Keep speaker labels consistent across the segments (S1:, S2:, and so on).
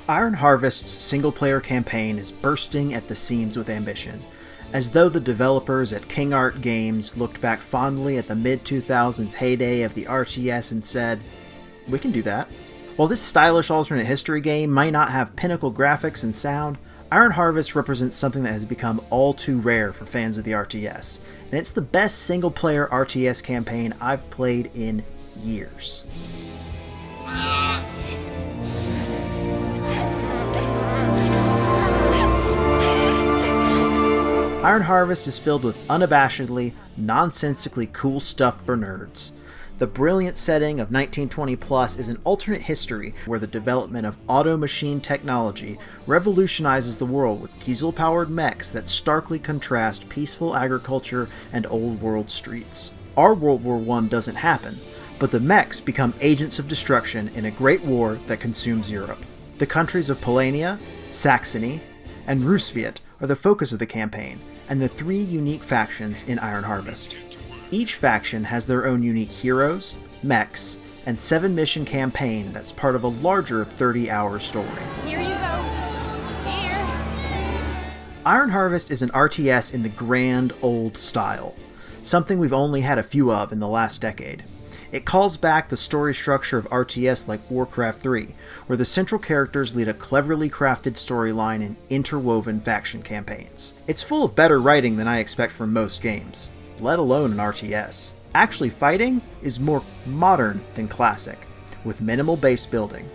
S1: Iron Harvest's single-player campaign is bursting at the seams with ambition, as though the developers at King Art Games looked back fondly at the mid-2000s heyday of the RTS and said, we can do that. While this stylish alternate history game might not have pinnacle graphics and sound, Iron Harvest represents something that has become all too rare for fans of the RTS, and it's the best single-player RTS campaign I've played in years. Iron Harvest is filled with unabashedly, nonsensically cool stuff for nerds. The brilliant setting of 1920 plus is an alternate history where the development of auto-machine technology revolutionizes the world with diesel-powered mechs that starkly contrast peaceful agriculture and old-world streets. Our World War I doesn't happen, but the mechs become agents of destruction in a great war that consumes Europe. The countries of Polania, Saxony, and Rusviet are the focus of the campaign, and the three unique factions in Iron Harvest. Each faction has their own unique heroes, mechs, and 7-mission campaign that's part of a larger 30-hour story.
S2: Here you go. Here.
S1: Iron Harvest is an RTS in the grand old style, something we've only had a few of in the last decade. It calls back the story structure of RTS like Warcraft 3, where the central characters lead a cleverly crafted storyline and interwoven faction campaigns. It's full of better writing than I expect from most games, let alone an RTS. Actually, fighting is more modern than classic, with minimal base building,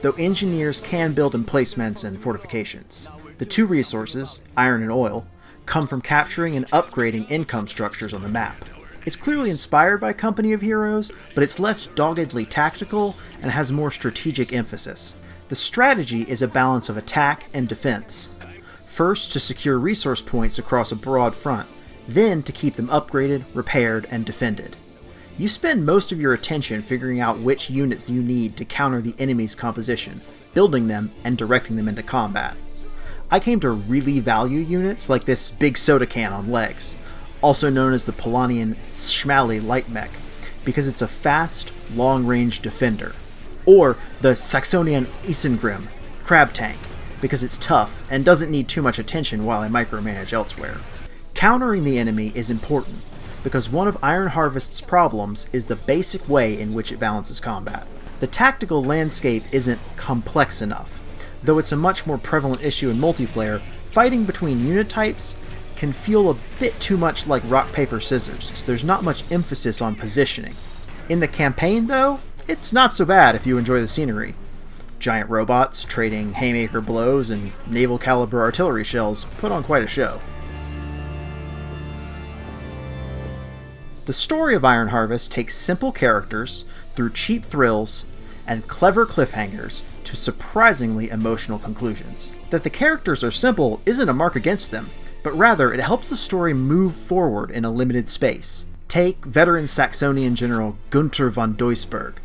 S1: though engineers can build emplacements and fortifications. The two resources, iron and oil, come from capturing and upgrading income structures on the map. It's clearly inspired by Company of Heroes, but it's less doggedly tactical and has more strategic emphasis. The strategy is a balance of attack and defense. First, to secure resource points across a broad front, then to keep them upgraded, repaired, and defended. You spend most of your attention figuring out which units you need to counter the enemy's composition, building them, and directing them into combat. I came to really value units like this big soda can on legs, also known as the Polanian Schmally light mech, because it's a fast, long-range defender, or the Saxonian Isengrim crab tank, because it's tough and doesn't need too much attention while I micromanage elsewhere. Countering the enemy is important, because one of Iron Harvest's problems is the basic way in which it balances combat. The tactical landscape isn't complex enough. Though it's a much more prevalent issue in multiplayer, fighting between unit types can feel a bit too much like rock, paper, scissors, so there's not much emphasis on positioning. In the campaign, though, it's not so bad if you enjoy the scenery. Giant robots trading haymaker blows and naval caliber artillery shells put on quite a show. The story of Iron Harvest takes simple characters through cheap thrills and clever cliffhangers to surprisingly emotional conclusions. That the characters are simple isn't a mark against them, but rather it helps the story move forward in a limited space. Take veteran Saxonian general Gunther von Duisburg,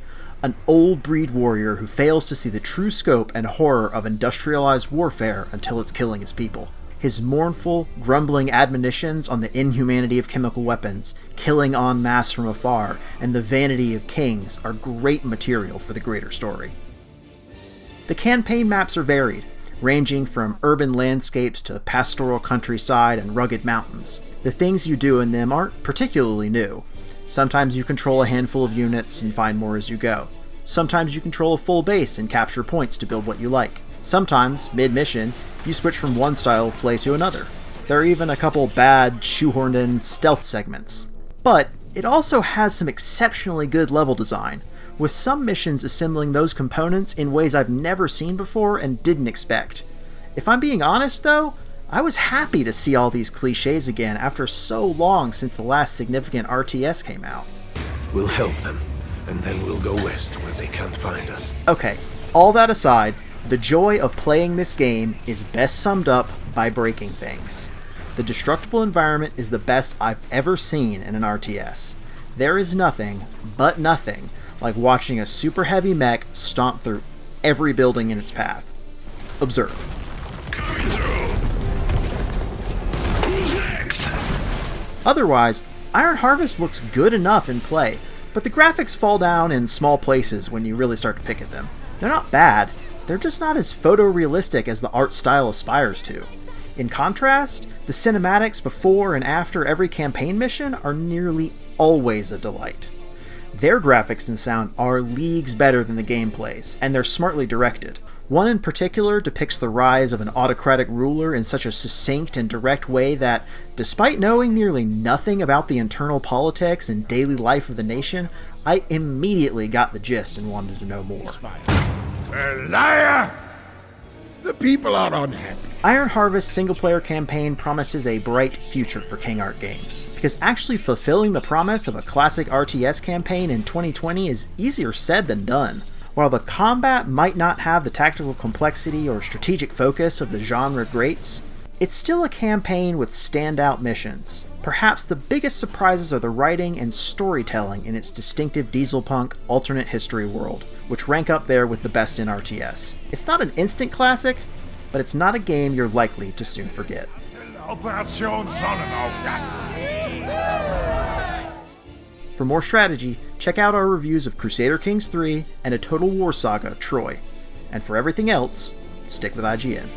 S1: an old breed warrior who fails to see the true scope and horror of industrialized warfare until it's killing his people. His mournful, grumbling admonitions on the inhumanity of chemical weapons, killing en masse from afar, and the vanity of kings are great material for the greater story. The campaign maps are varied, ranging from urban landscapes to pastoral countryside and rugged mountains. The things you do in them aren't particularly new. Sometimes you control a handful of units and find more as you go. Sometimes you control a full base and capture points to build what you like. Sometimes, mid-mission, you switch from one style of play to another. There are even a couple bad, shoehorned-in stealth segments. But it also has some exceptionally good level design, with some missions assembling those components in ways I've never seen before and didn't expect. If I'm being honest though, I was happy to see all these cliches again after so long since the last significant RTS came out.
S3: We'll help them, and then we'll go west where they can't find us.
S1: Okay, all that aside, the joy of playing this game is best summed up by breaking things. The destructible environment is the best I've ever seen in an RTS. There is nothing, but nothing, like watching a super heavy mech stomp through every building in its path. Observe.
S3: Coming through. Who's next?
S1: Otherwise, Iron Harvest looks good enough in play, but the graphics fall down in small places when you really start to pick at them. They're not bad, they're just not as photorealistic as the art style aspires to. In contrast, the cinematics before and after every campaign mission are nearly always a delight. Their graphics and sound are leagues better than the gameplays, and they're smartly directed. One in particular depicts the rise of an autocratic ruler in such a succinct and direct way that, despite knowing nearly nothing about the internal politics and daily life of the nation, I immediately got the gist and wanted to know more.
S4: A liar! The people are unhappy.
S1: Iron Harvest's single-player campaign promises a bright future for King Art Games, because actually fulfilling the promise of a classic RTS campaign in 2020 is easier said than done. While the combat might not have the tactical complexity or strategic focus of the genre greats, it's still a campaign with standout missions. Perhaps the biggest surprises are the writing and storytelling in its distinctive dieselpunk alternate history world, which rank up there with the best in RTS. It's not an instant classic, but it's not a game you're likely to soon forget.
S4: Operation Sonnenaufgang.
S1: For more strategy, check out our reviews of Crusader Kings 3 and A Total War Saga, Troy. And for everything else, stick with IGN.